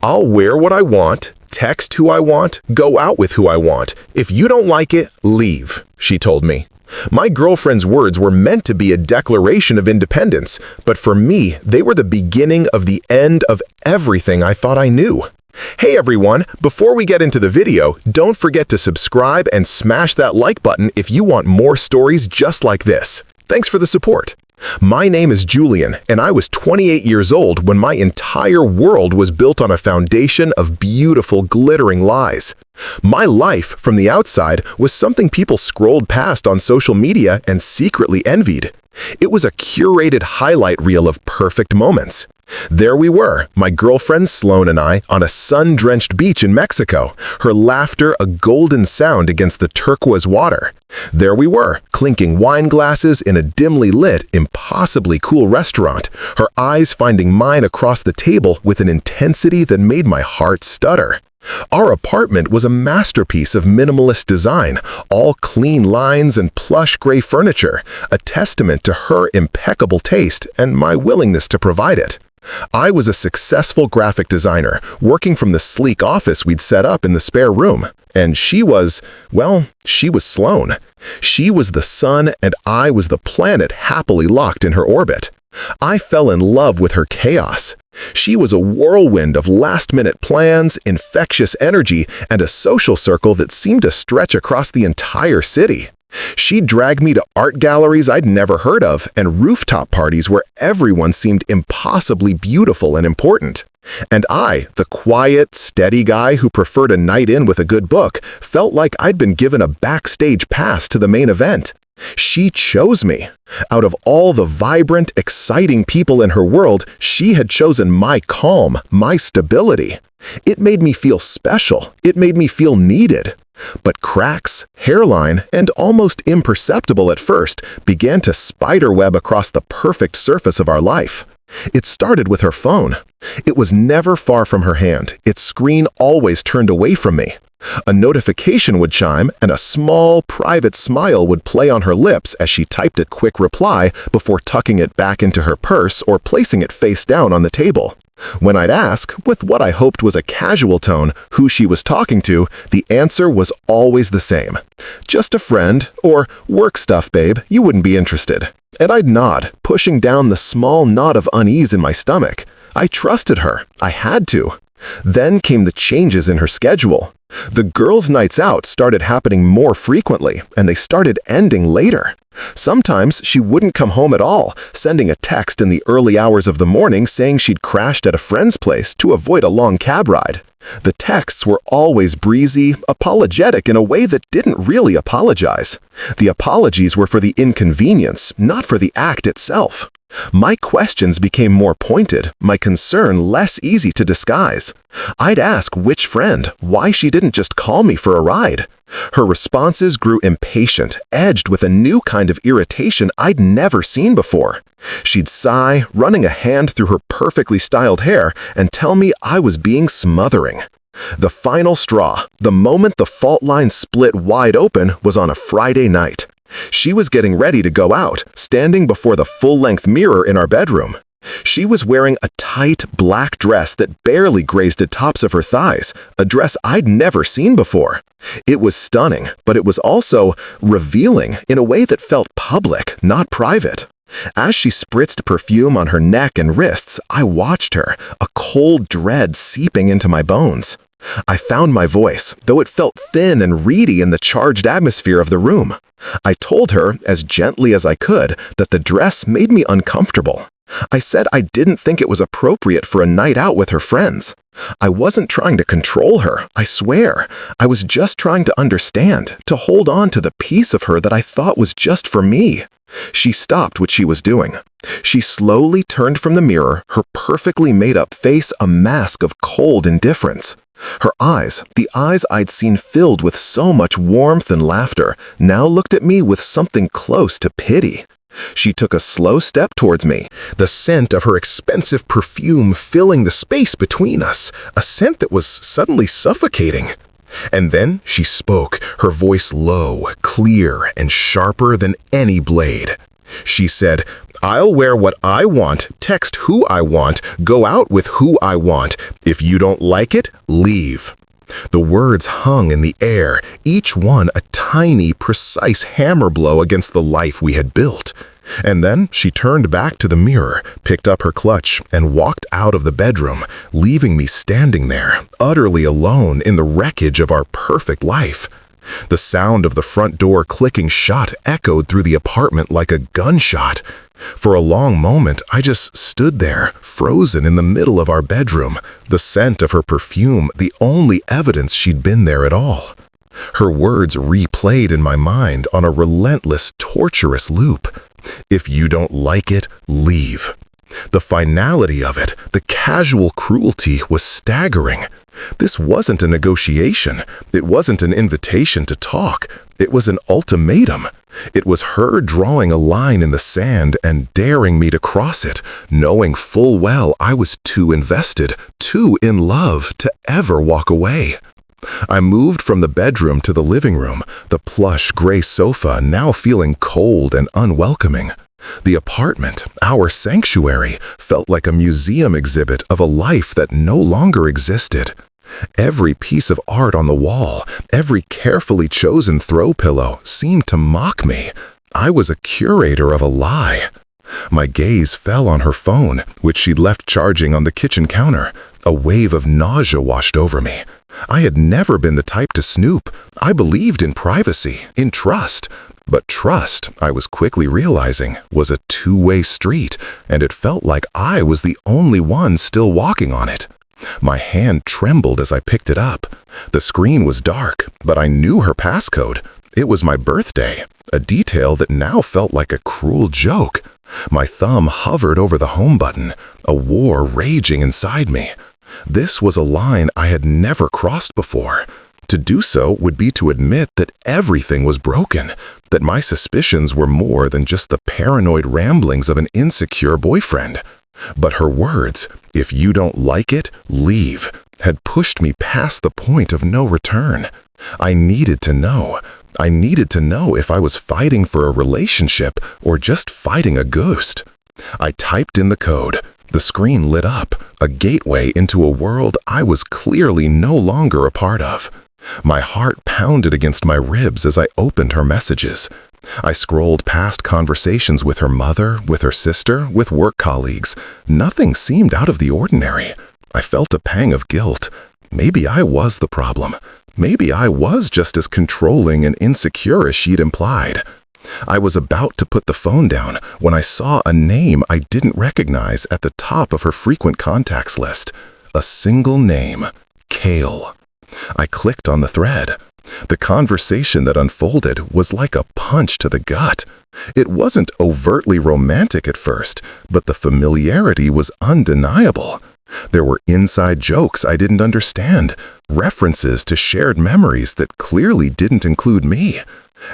I'll wear what I want, text who I want, go out with who I want. If you don't like it, leave, she told me. My girlfriend's words were meant to be a declaration of independence, but for me, they were the beginning of the end of everything I thought I knew. Hey everyone, before we get into the video, don't forget to subscribe and smash that like button if you want more stories just like this. Thanks for the support. My name is Julian, and I was 28 years old when my entire world was built on a foundation of beautiful, glittering lies. My life, from the outside, was something people scrolled past on social media and secretly envied. It was a curated highlight reel of perfect moments. There we were, my girlfriend Sloan and I, on a sun-drenched beach in Mexico, her laughter a golden sound against the turquoise water. There we were, clinking wine glasses in a dimly lit, impossibly cool restaurant, her eyes finding mine across the table with an intensity that made my heart stutter. Our apartment was a masterpiece of minimalist design, all clean lines and plush gray furniture, a testament to her impeccable taste and my willingness to provide it. I was a successful graphic designer, working from the sleek office we'd set up in the spare room. And she was Sloan. She was the sun and I was the planet happily locked in her orbit. I fell in love with her chaos. She was a whirlwind of last-minute plans, infectious energy, and a social circle that seemed to stretch across the entire city. She dragged me to art galleries I'd never heard of and rooftop parties where everyone seemed impossibly beautiful and important. And I, the quiet, steady guy who preferred a night in with a good book, felt like I'd been given a backstage pass to the main event. She chose me. Out of all the vibrant, exciting people in her world, she had chosen my calm, my stability. It made me feel special. It made me feel needed. But cracks, hairline, and almost imperceptible at first, began to spiderweb across the perfect surface of our life. It started with her phone. It was never far from her hand, its screen always turned away from me. A notification would chime, and a small, private smile would play on her lips as she typed a quick reply before tucking it back into her purse or placing it face down on the table. When I'd ask, with what I hoped was a casual tone, who she was talking to, the answer was always the same. Just a friend, or work stuff, babe, you wouldn't be interested. And I'd nod, pushing down the small knot of unease in my stomach. I trusted her. I had to. Then came the changes in her schedule. The girls' nights out started happening more frequently, and they started ending later. Sometimes she wouldn't come home at all, sending a text in the early hours of the morning saying she'd crashed at a friend's place to avoid a long cab ride. The texts were always breezy, apologetic in a way that didn't really apologize. The apologies were for the inconvenience, not for the act itself. My questions became more pointed, my concern less easy to disguise. I'd ask which friend, why she didn't just call me for a ride. Her responses grew impatient, edged with a new kind of irritation I'd never seen before. She'd sigh, running a hand through her perfectly styled hair, and tell me I was being smothering. The final straw, the moment the fault line split wide open, was on a Friday night. She was getting ready to go out, standing before the full-length mirror in our bedroom. She was wearing a tight, black dress that barely grazed the tops of her thighs, a dress I'd never seen before. It was stunning, but it was also revealing in a way that felt public, not private. As she spritzed perfume on her neck and wrists, I watched her, a cold dread seeping into my bones. I found my voice, though it felt thin and reedy in the charged atmosphere of the room. I told her, as gently as I could, that the dress made me uncomfortable. I said I didn't think it was appropriate for a night out with her friends. I wasn't trying to control her, I swear. I was just trying to understand, to hold on to the piece of her that I thought was just for me. She stopped what she was doing. She slowly turned from the mirror, her perfectly made-up face a mask of cold indifference. Her eyes, the eyes I'd seen filled with so much warmth and laughter, now looked at me with something close to pity. She took a slow step towards me, the scent of her expensive perfume filling the space between us, a scent that was suddenly suffocating. And then she spoke, her voice low, clear, and sharper than any blade. She said, I'll wear what I want, text who I want, go out with who I want. If you don't like it, leave." The words hung in the air, each one a tiny, precise hammer blow against the life we had built. And then she turned back to the mirror, picked up her clutch, and walked out of the bedroom, leaving me standing there, utterly alone in the wreckage of our perfect life. The sound of the front door clicking shut echoed through the apartment like a gunshot. For a long moment, I just stood there, frozen in the middle of our bedroom, the scent of her perfume the only evidence she'd been there at all. Her words replayed in my mind on a relentless, torturous loop. "If you don't like it, leave." The finality of it, the casual cruelty, was staggering. This wasn't a negotiation. It wasn't an invitation to talk. It was an ultimatum. It was her drawing a line in the sand and daring me to cross it, knowing full well I was too invested, too in love to ever walk away. I moved from the bedroom to the living room, the plush gray sofa now feeling cold and unwelcoming. The apartment, our sanctuary, felt like a museum exhibit of a life that no longer existed. Every piece of art on the wall, every carefully chosen throw pillow seemed to mock me. I was a curator of a lie. My gaze fell on her phone, which she'd left charging on the kitchen counter. A wave of nausea washed over me. I had never been the type to snoop. I believed in privacy, in trust. But trust, I was quickly realizing, was a two-way street, and it felt like I was the only one still walking on it. My hand trembled as I picked it up. The screen was dark, but I knew her passcode. It was my birthday, a detail that now felt like a cruel joke. My thumb hovered over the home button, a war raging inside me. This was a line I had never crossed before. To do so would be to admit that everything was broken, that my suspicions were more than just the paranoid ramblings of an insecure boyfriend. But her words, "If you don't like it, leave," had pushed me past the point of no return. I needed to know. I needed to know if I was fighting for a relationship or just fighting a ghost. I typed in the code. The screen lit up, a gateway into a world I was clearly no longer a part of. My heart pounded against my ribs as I opened her messages. I scrolled past conversations with her mother, with her sister, with work colleagues. Nothing seemed out of the ordinary. I felt a pang of guilt. Maybe I was the problem. Maybe I was just as controlling and insecure as she'd implied. I was about to put the phone down when I saw a name I didn't recognize at the top of her frequent contacts list. A single name, Kale. I clicked on the thread. The conversation that unfolded was like a punch to the gut. It wasn't overtly romantic at first, but the familiarity was undeniable. There were inside jokes I didn't understand, references to shared memories that clearly didn't include me.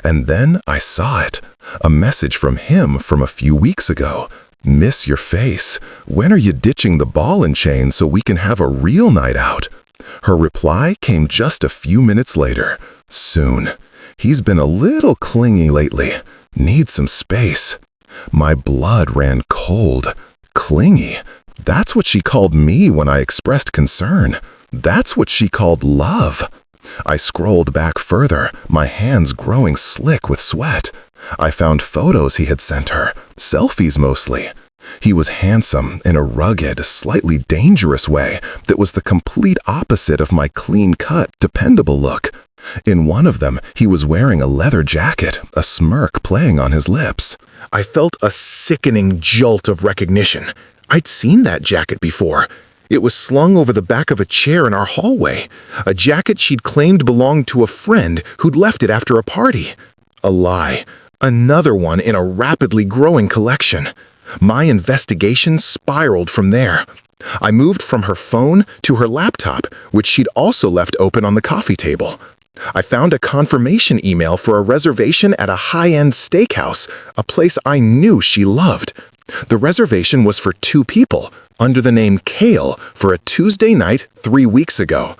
And then I saw it, a message from him from a few weeks ago. "Miss your face. When are you ditching the ball and chain so we can have a real night out?" Her reply came just a few minutes later. "Soon. He's been a little clingy lately. Needs some space." My blood ran cold. Clingy. That's what she called me when I expressed concern. That's what she called love. I scrolled back further, my hands growing slick with sweat. I found photos he had sent her, selfies mostly. He was handsome in a rugged, slightly dangerous way that was the complete opposite of my clean-cut, dependable look. In one of them, he was wearing a leather jacket, a smirk playing on his lips. I felt a sickening jolt of recognition. I'd seen that jacket before. It was slung over the back of a chair in our hallway, a jacket she'd claimed belonged to a friend who'd left it after a party. A lie. Another one in a rapidly growing collection. My investigation spiraled from there. I moved from her phone to her laptop, which she'd also left open on the coffee table. I found a confirmation email for a reservation at a high-end steakhouse, a place I knew she loved. The reservation was for 2 people, under the name Kale, for a Tuesday night 3 weeks ago.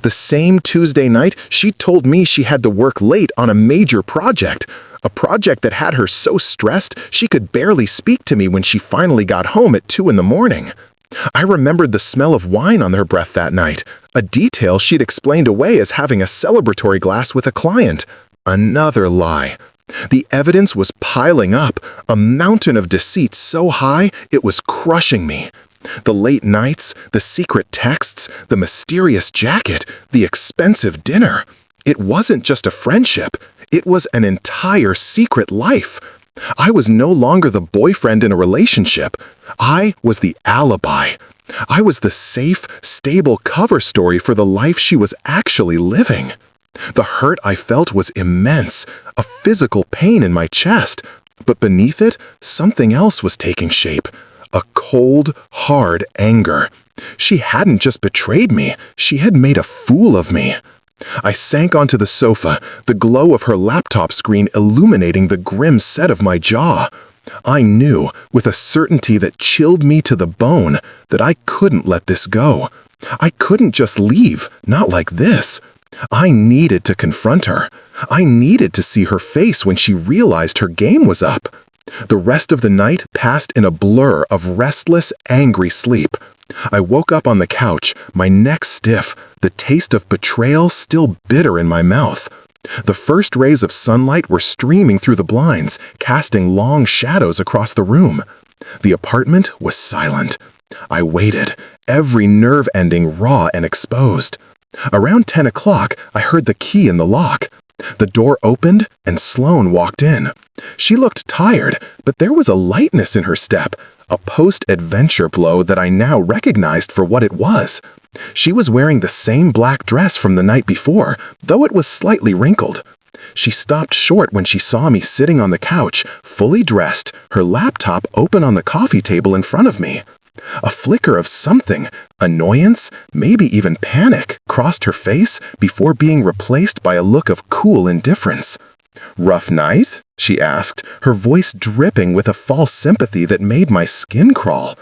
The same Tuesday night, she told me she had to work late on a major project. A project that had her so stressed she could barely speak to me when she finally got home at 2 in the morning. I remembered the smell of wine on her breath that night, a detail she'd explained away as having a celebratory glass with a client. Another lie. The evidence was piling up, a mountain of deceit so high it was crushing me. The late nights, the secret texts, the mysterious jacket, the expensive dinner. It wasn't just a friendship. It was an entire secret life. I was no longer the boyfriend in a relationship. I was the alibi. I was the safe, stable cover story for the life she was actually living. The hurt I felt was immense, a physical pain in my chest. But beneath it, something else was taking shape. A cold, hard anger. She hadn't just betrayed me, she had made a fool of me. I sank onto the sofa, the glow of her laptop screen illuminating the grim set of my jaw. I knew, with a certainty that chilled me to the bone, that I couldn't let this go. I couldn't just leave, not like this. I needed to confront her. I needed to see her face when she realized her game was up. The rest of the night passed in a blur of restless, angry sleep. I woke up on the couch, my neck stiff, the taste of betrayal still bitter in my mouth. The first rays of sunlight were streaming through the blinds, casting long shadows across the room. The apartment was silent. I waited, every nerve ending raw and exposed. Around 10 o'clock, I heard the key in the lock. The door opened, and Sloane walked in. She looked tired, but there was a lightness in her step, a post-adventure blow that I now recognized for what it was. She was wearing the same black dress from the night before, though it was slightly wrinkled. She stopped short when she saw me sitting on the couch, fully dressed, her laptop open on the coffee table in front of me. A flicker of something, annoyance, maybe even panic, crossed her face before being replaced by a look of cool indifference. "Rough night?" she asked, her voice dripping with a false sympathy that made my skin crawl.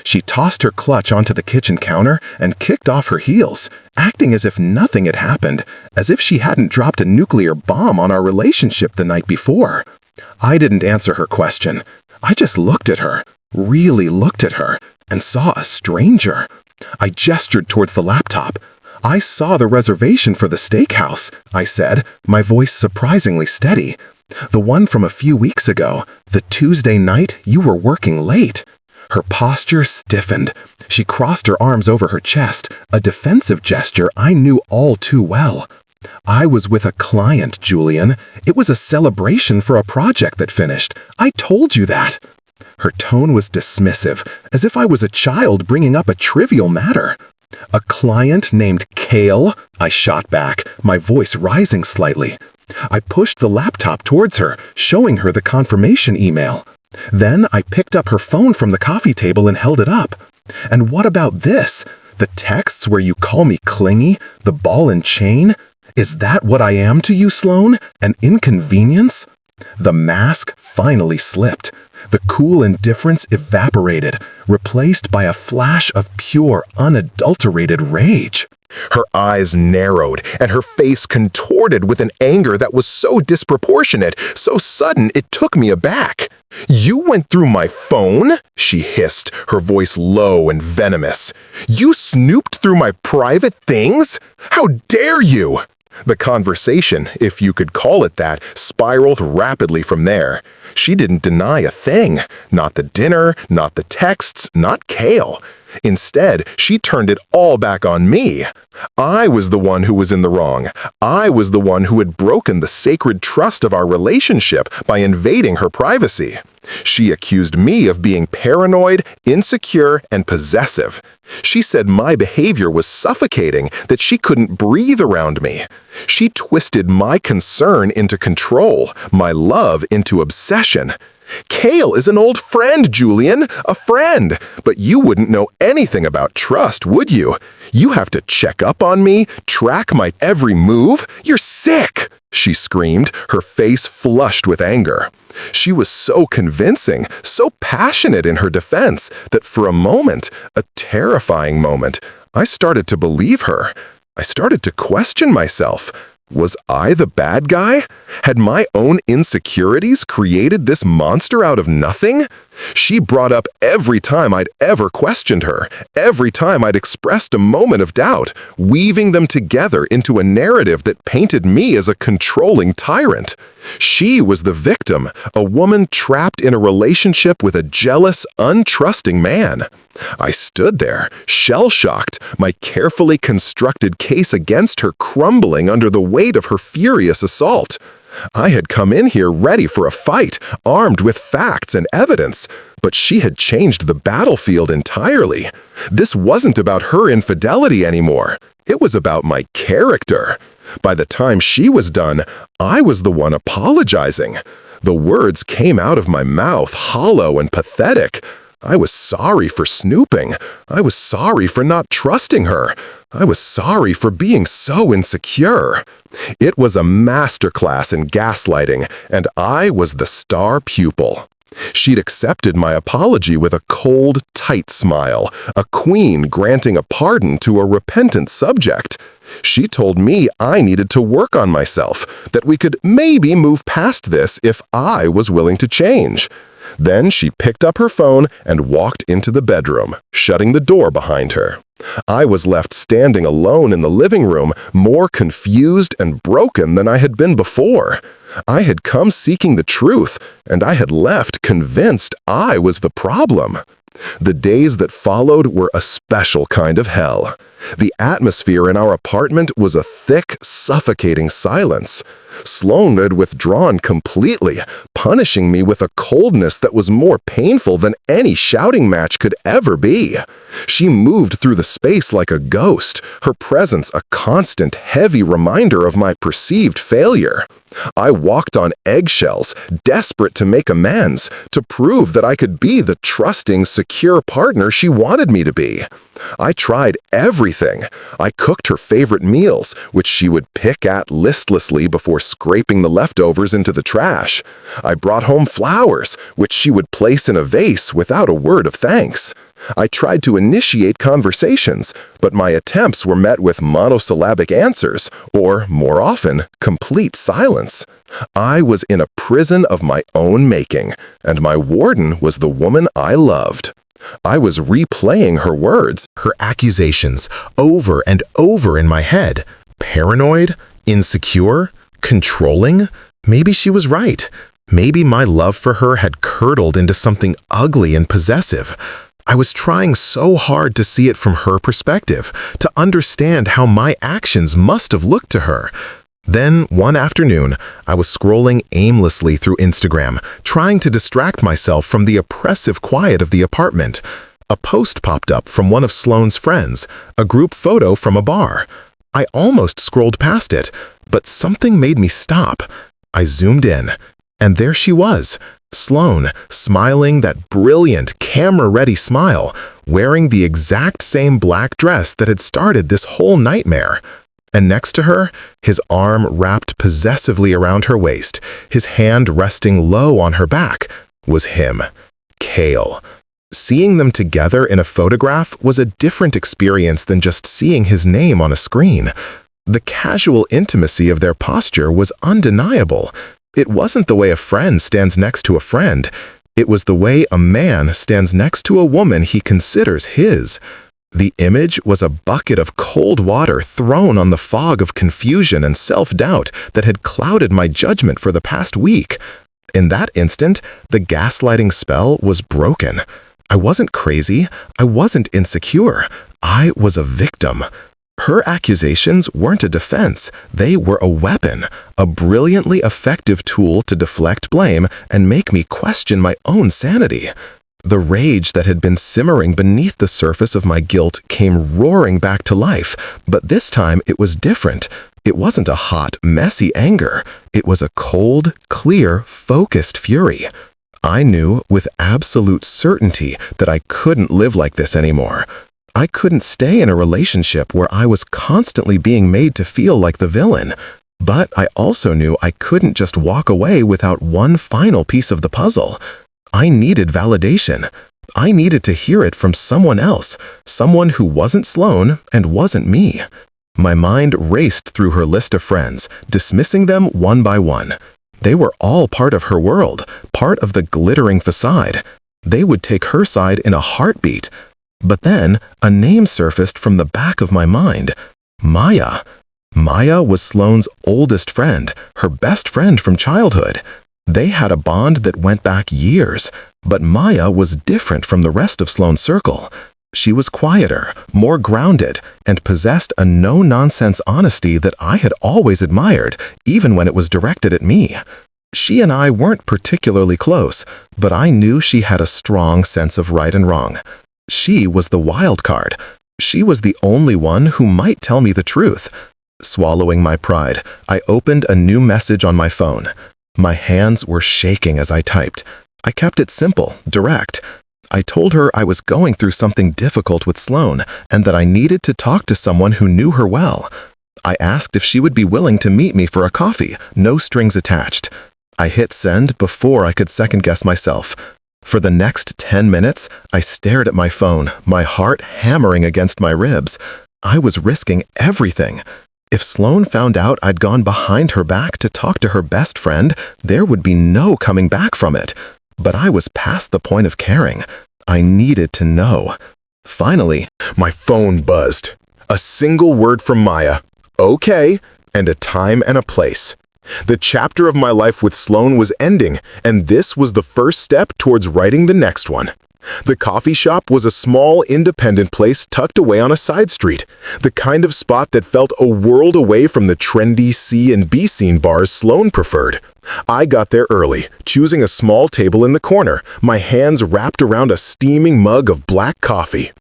She tossed her clutch onto the kitchen counter and kicked off her heels, acting as if nothing had happened, as if she hadn't dropped a nuclear bomb on our relationship the night before. I didn't answer her question. I just looked at her, really looked at her, and saw a stranger. I gestured towards the laptop. "I saw the reservation for the steakhouse," I said, my voice surprisingly steady. "The one from a few weeks ago, the Tuesday night you were working late." Her posture stiffened. She crossed her arms over her chest, a defensive gesture I knew all too well. "I was with a client, Julian. It was a celebration for a project that finished. I told you that." Her tone was dismissive, as if I was a child bringing up a trivial matter. "A client named Kale?" I shot back, my voice rising slightly. I pushed the laptop towards her, showing her the confirmation email. Then I picked up her phone from the coffee table and held it up. "And what about this? The texts where you call me clingy, the ball and chain? Is that what I am to you, Sloane? An inconvenience?" The mask finally slipped. The cool indifference evaporated, replaced by a flash of pure, unadulterated rage. Her eyes narrowed, and her face contorted with an anger that was so disproportionate, so sudden it took me aback. "You went through my phone?" she hissed, her voice low and venomous. "You snooped through my private things? How dare you?" The conversation, if you could call it that, spiraled rapidly from there. She didn't deny a thing. Not the dinner, not the texts, not Kale. Instead, she turned it all back on me. I was the one who was in the wrong. I was the one who had broken the sacred trust of our relationship by invading her privacy. She accused me of being paranoid, insecure, and possessive. She said my behavior was suffocating, that she couldn't breathe around me. She twisted my concern into control, my love into obsession. Kale is an old friend, Julian, a friend. But you wouldn't know anything about trust, would you? You have to check up on me, track my every move. You're sick, she screamed, her face flushed with anger. She was so convincing, so passionate in her defense, that for a moment, a terrifying moment, I started to believe her. I started to question myself. Was I the bad guy? Had my own insecurities created this monster out of nothing? She brought up every time I'd ever questioned her, every time I'd expressed a moment of doubt, weaving them together into a narrative that painted me as a controlling tyrant. She was the victim, a woman trapped in a relationship with a jealous, untrusting man. I stood there, shell-shocked, my carefully constructed case against her crumbling under the weight of her furious assault. I had come in here ready for a fight, armed with facts and evidence, but she had changed the battlefield entirely. This wasn't about her infidelity anymore. It was about my character. By the time she was done, I was the one apologizing. The words came out of my mouth hollow and pathetic. I was sorry for snooping. I was sorry for not trusting her. I was sorry for being so insecure. It was a masterclass in gaslighting, and I was the star pupil. She'd accepted my apology with a cold, tight smile, a queen granting a pardon to a repentant subject. She told me I needed to work on myself, that we could maybe move past this if I was willing to change. Then she picked up her phone and walked into the bedroom, shutting the door behind her. I was left standing alone in the living room, more confused and broken than I had been before. I had come seeking the truth, and I had left convinced I was the problem. The days that followed were a special kind of hell. The atmosphere in our apartment was a thick, suffocating silence. Sloane had withdrawn completely, punishing me with a coldness that was more painful than any shouting match could ever be. She moved through the space like a ghost, her presence a constant, heavy reminder of my perceived failure. I walked on eggshells, desperate to make amends, to prove that I could be the trusting, secure partner she wanted me to be. I tried everything. I cooked her favorite meals, which she would pick at listlessly before scraping the leftovers into the trash. I brought home flowers, which she would place in a vase without a word of thanks. I tried to initiate conversations, but my attempts were met with monosyllabic answers, or, more often, complete silence. I was in a prison of my own making, and my warden was the woman I loved. I was replaying her words, her accusations, over and over in my head. Paranoid? Insecure? Controlling? Maybe she was right. Maybe my love for her had curdled into something ugly and possessive. I was trying so hard to see it from her perspective, to understand how my actions must have looked to her. Then, one afternoon, I was scrolling aimlessly through Instagram, trying to distract myself from the oppressive quiet of the apartment. A post popped up from one of Sloane's friends, a group photo from a bar. I almost scrolled past it, but something made me stop. I zoomed in, and there she was, Sloane, smiling that brilliant, camera-ready smile, wearing the exact same black dress that had started this whole nightmare. And next to her, his arm wrapped possessively around her waist, his hand resting low on her back, was him, Cale. Seeing them together in a photograph was a different experience than just seeing his name on a screen. The casual intimacy of their posture was undeniable. It wasn't the way a friend stands next to a friend. It was the way a man stands next to a woman he considers his. The image was a bucket of cold water thrown on the fog of confusion and self-doubt that had clouded my judgment for the past week. In that instant, the gaslighting spell was broken. I wasn't crazy. I wasn't insecure. I was a victim. Her accusations weren't a defense. They were a weapon, a brilliantly effective tool to deflect blame and make me question my own sanity. The rage that had been simmering beneath the surface of my guilt came roaring back to life, but this time it was different. It wasn't a hot, messy anger. It was a cold, clear, focused fury. I knew with absolute certainty that I couldn't live like this anymore. I couldn't stay in a relationship where I was constantly being made to feel like the villain. But I also knew I couldn't just walk away without one final piece of the puzzle. I needed validation. I needed to hear it from someone else, someone who wasn't Sloane and wasn't me. My mind raced through her list of friends, dismissing them one by one. They were all part of her world, part of the glittering facade. They would take her side in a heartbeat. But then, a name surfaced from the back of my mind. Maya. Maya was Sloane's oldest friend, her best friend from childhood. They had a bond that went back years, but Maya was different from the rest of Sloane's circle. She was quieter, more grounded, and possessed a no-nonsense honesty that I had always admired, even when it was directed at me. She and I weren't particularly close, but I knew she had a strong sense of right and wrong. She was the wild card. She was the only one who might tell me the truth. Swallowing my pride, I opened a new message on my phone. My hands were shaking as I typed. I kept it simple, direct. I told her I was going through something difficult with Sloane and that I needed to talk to someone who knew her well. I asked if she would be willing to meet me for a coffee, no strings attached. I hit send before I could second-guess myself. For the next 10 minutes, I stared at my phone, my heart hammering against my ribs. I was risking everything. If Sloane found out I'd gone behind her back to talk to her best friend, there would be no coming back from it. But I was past the point of caring. I needed to know. Finally, my phone buzzed. A single word from Maya, "Okay," and a time and a place. The chapter of my life with Sloane was ending, and this was the first step towards writing the next one. The coffee shop was a small, independent place tucked away on a side street, the kind of spot that felt a world away from the trendy C and B scene bars Sloane preferred. I got there early, choosing a small table in the corner, my hands wrapped around a steaming mug of black coffee.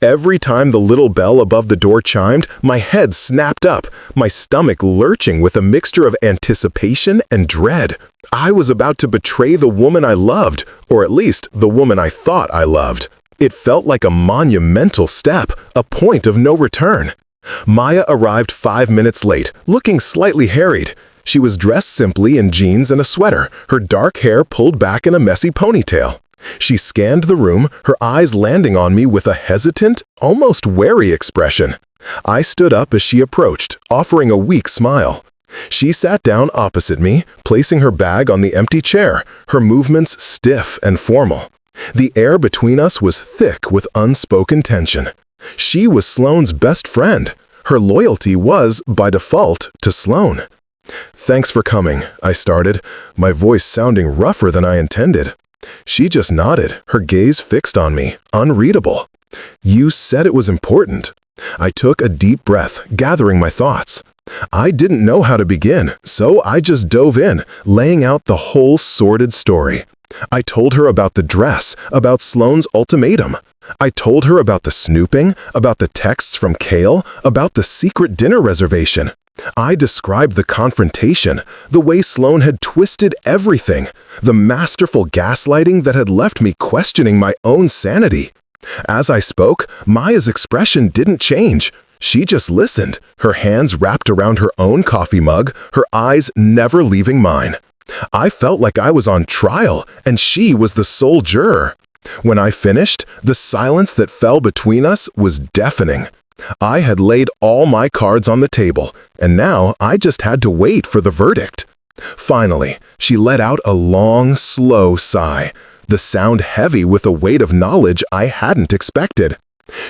Every time the little bell above the door chimed, my head snapped up, my stomach lurching with a mixture of anticipation and dread. I was about to betray the woman I loved, or at least the woman I thought I loved. It felt like a monumental step, a point of no return. Maya arrived 5 minutes late, looking slightly harried. She was dressed simply in jeans and a sweater, her dark hair pulled back in a messy ponytail. She scanned the room, her eyes landing on me with a hesitant, almost wary expression. I stood up as she approached, offering a weak smile. She sat down opposite me, placing her bag on the empty chair, her movements stiff and formal. The air between us was thick with unspoken tension. She was Sloane's best friend. Her loyalty was, by default, to Sloane. "Thanks for coming," I started, my voice sounding rougher than I intended. She just nodded, her gaze fixed on me, unreadable. "You said it was important." I took a deep breath, gathering my thoughts. I didn't know how to begin, so I just dove in, laying out the whole sordid story. I told her about the dress, about Sloane's ultimatum. I told her about the snooping, about the texts from Cale, about the secret dinner reservation. I described the confrontation, the way Sloane had twisted everything, the masterful gaslighting that had left me questioning my own sanity. As I spoke, Maya's expression didn't change. She just listened, her hands wrapped around her own coffee mug, her eyes never leaving mine. I felt like I was on trial, and she was the sole juror. When I finished, the silence that fell between us was deafening. I had laid all my cards on the table, and now I just had to wait for the verdict. Finally, she let out a long, slow sigh, the sound heavy with a weight of knowledge I hadn't expected.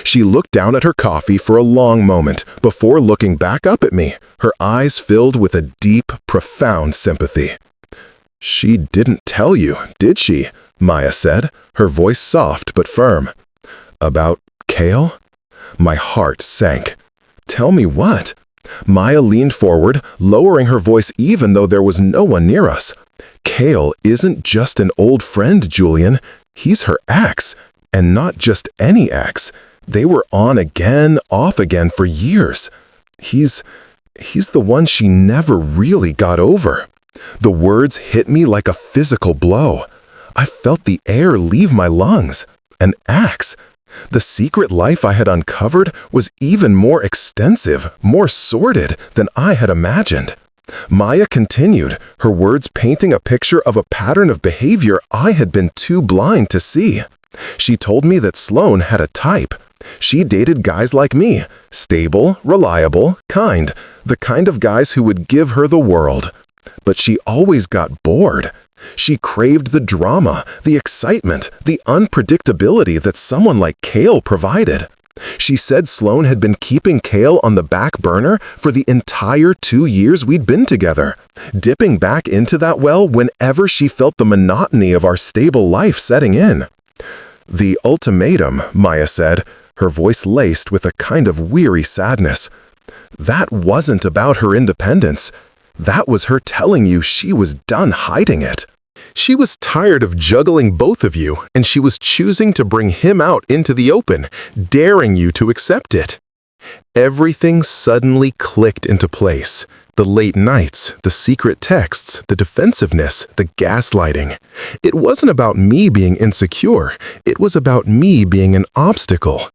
She looked down at her coffee for a long moment before looking back up at me, her eyes filled with a deep, profound sympathy. "She didn't tell you, did she?" Maya said, her voice soft but firm. "About Cale?" My heart sank. "Tell me what?" Maya leaned forward, lowering her voice even though there was no one near us. "Cale isn't just an old friend, Julian. He's her ex, and not just any ex. They were on again, off again for years. He's the one she never really got over." The words hit me like a physical blow. I felt the air leave my lungs. An ex. The secret life I had uncovered was even more extensive, more sordid than I had imagined. Maya continued, her words painting a picture of a pattern of behavior I had been too blind to see. She told me that Sloane had a type. She dated guys like me, stable, reliable, kind, the kind of guys who would give her the world. But she always got bored. She craved the drama, the excitement, the unpredictability that someone like Cale provided. She said Sloane had been keeping Cale on the back burner for the entire 2 years we'd been together, dipping back into that well whenever she felt the monotony of our stable life setting in. The ultimatum, Maya said, her voice laced with a kind of weary sadness. That wasn't about her independence. That was her telling you she was done hiding it. She was tired of juggling both of you, and she was choosing to bring him out into the open, daring you to accept it. Everything suddenly clicked into place. The late nights, the secret texts, the defensiveness, the gaslighting. It wasn't about me being insecure. It was about me being an obstacle.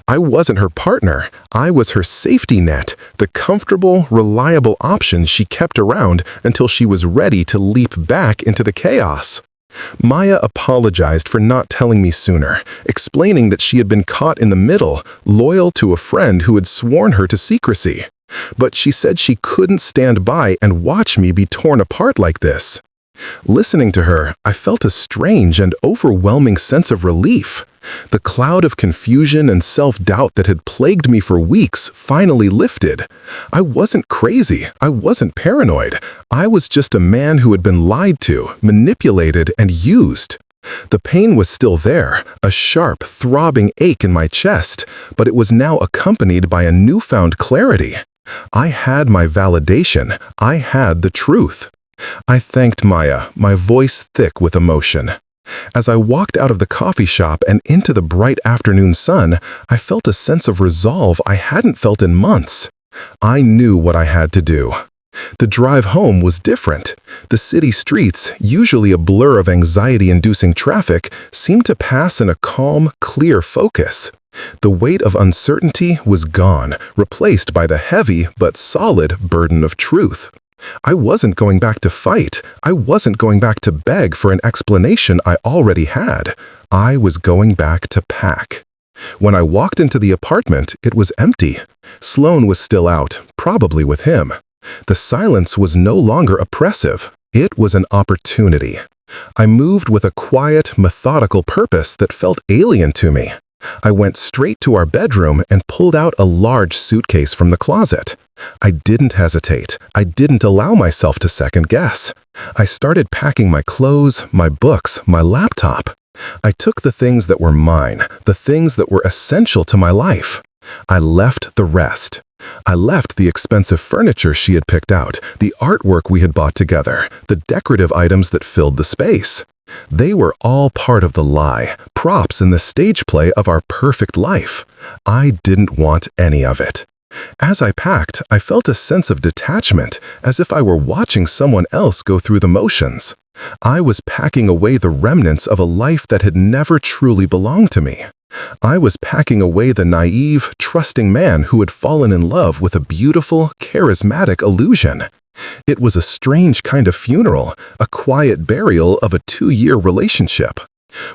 I wasn't her partner. I was her safety net, the comfortable, reliable option she kept around until she was ready to leap back into the chaos. Maya apologized for not telling me sooner, explaining that she had been caught in the middle, loyal to a friend who had sworn her to secrecy. But she said she couldn't stand by and watch me be torn apart like this. Listening to her, I felt a strange and overwhelming sense of relief. The cloud of confusion and self-doubt that had plagued me for weeks finally lifted. I wasn't crazy. I wasn't paranoid. I was just a man who had been lied to, manipulated, and used. The pain was still there, a sharp, throbbing ache in my chest, but it was now accompanied by a newfound clarity. I had my validation. I had the truth. I thanked Maya, my voice thick with emotion. As I walked out of the coffee shop and into the bright afternoon sun, I felt a sense of resolve I hadn't felt in months. I knew what I had to do. The drive home was different. The city streets, usually a blur of anxiety-inducing traffic, seemed to pass in a calm, clear focus. The weight of uncertainty was gone, replaced by the heavy but solid burden of truth. I wasn't going back to fight. I wasn't going back to beg for an explanation I already had. I was going back to pack. When I walked into the apartment, it was empty. Sloane was still out, probably with him. The silence was no longer oppressive. It was an opportunity. I moved with a quiet, methodical purpose that felt alien to me. I went straight to our bedroom and pulled out a large suitcase from the closet. I didn't hesitate. I didn't allow myself to second guess. I started packing my clothes, my books, my laptop. I took the things that were mine, the things that were essential to my life. I left the rest. I left the expensive furniture she had picked out, the artwork we had bought together, the decorative items that filled the space. They were all part of the lie, props in the stage play of our perfect life. I didn't want any of it. As I packed, I felt a sense of detachment, as if I were watching someone else go through the motions. I was packing away the remnants of a life that had never truly belonged to me. I was packing away the naive, trusting man who had fallen in love with a beautiful, charismatic illusion. It was a strange kind of funeral, a quiet burial of a 2-year relationship.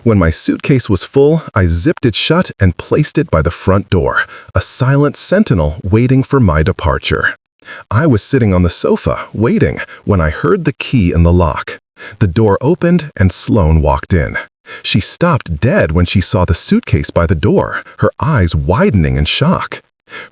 When my suitcase was full, I zipped it shut and placed it by the front door, a silent sentinel waiting for my departure. I was sitting on the sofa, waiting, when I heard the key in the lock. The door opened and Sloane walked in. She stopped dead when she saw the suitcase by the door, her eyes widening in shock.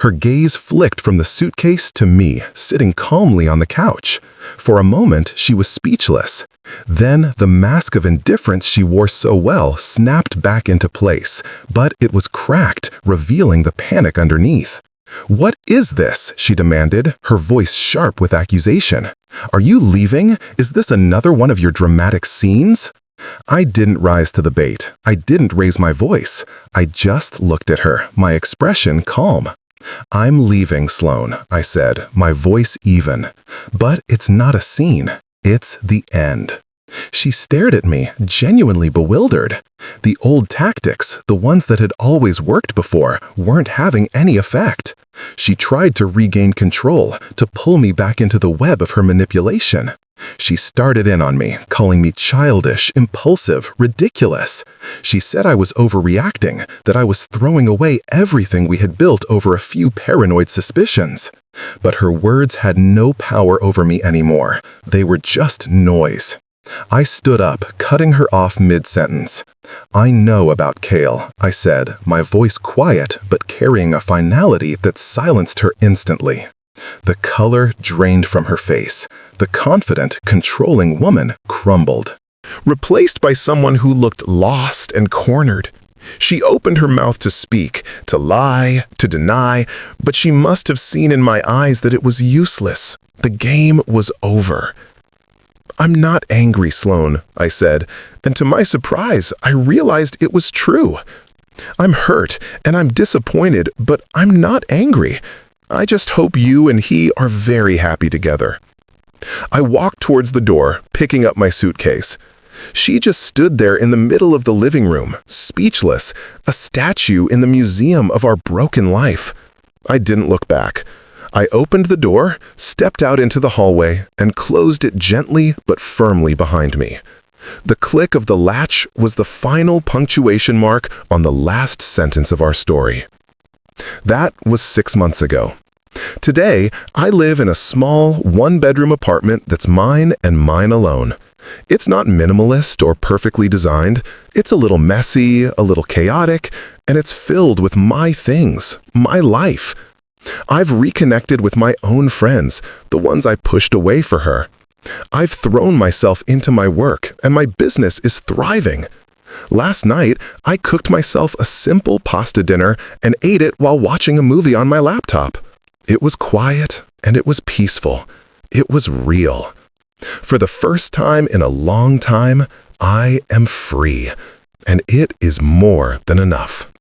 Her gaze flicked from the suitcase to me, sitting calmly on the couch. For a moment, she was speechless. Then, the mask of indifference she wore so well snapped back into place, but it was cracked, revealing the panic underneath. "What is this?" she demanded, her voice sharp with accusation. "Are you leaving? Is this another one of your dramatic scenes?" I didn't rise to the bait. I didn't raise my voice. I just looked at her, my expression calm. "I'm leaving, Sloane," I said, my voice even. "But it's not a scene. It's the end." She stared at me, genuinely bewildered. The old tactics, the ones that had always worked before, weren't having any effect. She tried to regain control, to pull me back into the web of her manipulation. She started in on me, calling me childish, impulsive, ridiculous. She said I was overreacting, that I was throwing away everything we had built over a few paranoid suspicions. But her words had no power over me anymore. They were just noise. I stood up, cutting her off mid-sentence. "I know about Kale," I said, my voice quiet but carrying a finality that silenced her instantly. The color drained from her face. The confident, controlling woman crumbled, replaced by someone who looked lost and cornered. She opened her mouth to speak, to lie, to deny, but she must have seen in my eyes that it was useless. The game was over. "I'm not angry, Sloan," I said, and to my surprise, I realized it was true. "I'm hurt and I'm disappointed, but I'm not angry. I just hope you and he are very happy together." I walked towards the door, picking up my suitcase. She just stood there in the middle of the living room, speechless, a statue in the museum of our broken life. I didn't look back. I opened the door, stepped out into the hallway, and closed it gently but firmly behind me. The click of the latch was the final punctuation mark on the last sentence of our story. That was 6 months ago. Today, I live in a small, one-bedroom apartment that's mine and mine alone. It's not minimalist or perfectly designed. It's a little messy, a little chaotic, and it's filled with my things, my life. I've reconnected with my own friends, the ones I pushed away for her. I've thrown myself into my work, and my business is thriving. Last night, I cooked myself a simple pasta dinner and ate it while watching a movie on my laptop. It was quiet, and it was peaceful. It was real. For the first time in a long time, I am free, and it is more than enough.